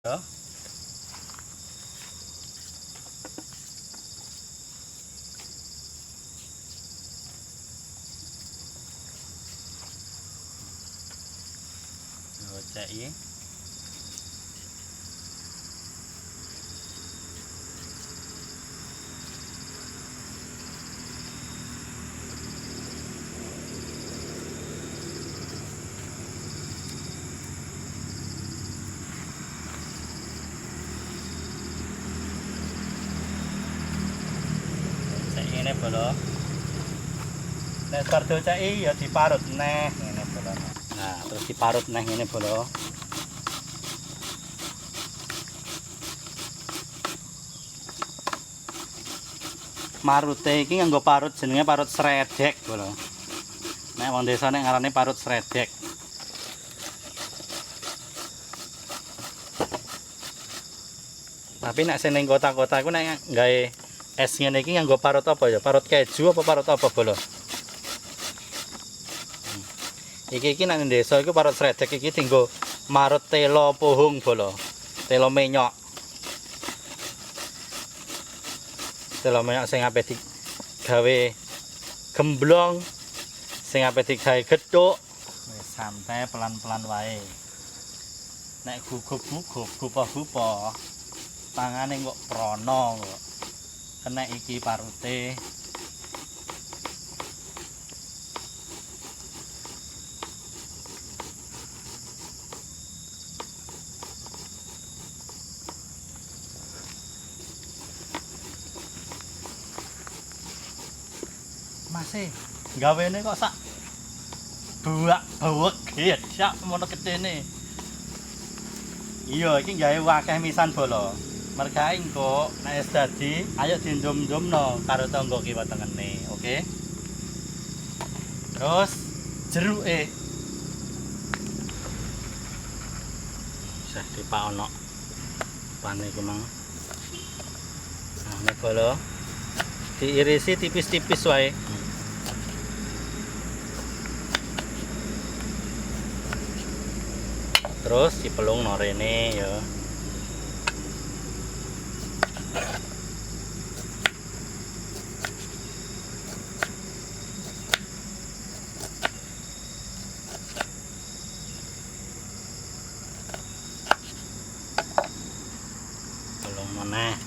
Ya. Cek ini bolo. Nek kardo ceki ya diparut neh ngene bolo. Nah, terus diparut neh ngene bolo. Marute iki nganggo parut jenenge parut sredek bolo. Nek wong desa nek ngarane parut sredek. Tapi nek sing ning kota-kota iku nek gawe es ngene iki nganggo parut apa ya? Parut keju apa parut apa bolo? Iki nek ning desa iku parut sredek iki dienggo marut telo pohung bolo. Telo menyok. Telo menyok sing ape digawe gemblong, sing ape digawe gethuk. Wis santai pelan-pelan wae. Nek gugup-gugup tangane kok prono kok. Kena iki parute. Masih gawene kok sak buak-buwek sak mono gedene. Iya, iki gawe wakeh misan bolo. Mergae engko nek wis dadi, ayo dindum-ndumno karo tangga kiwa tengene, oke? Terus jeruke bisa dipaono pane iku mang. Nah, nek bolo diirisi tipis-tipis wae. Terus dipelung no rene ya. Pelung meneh.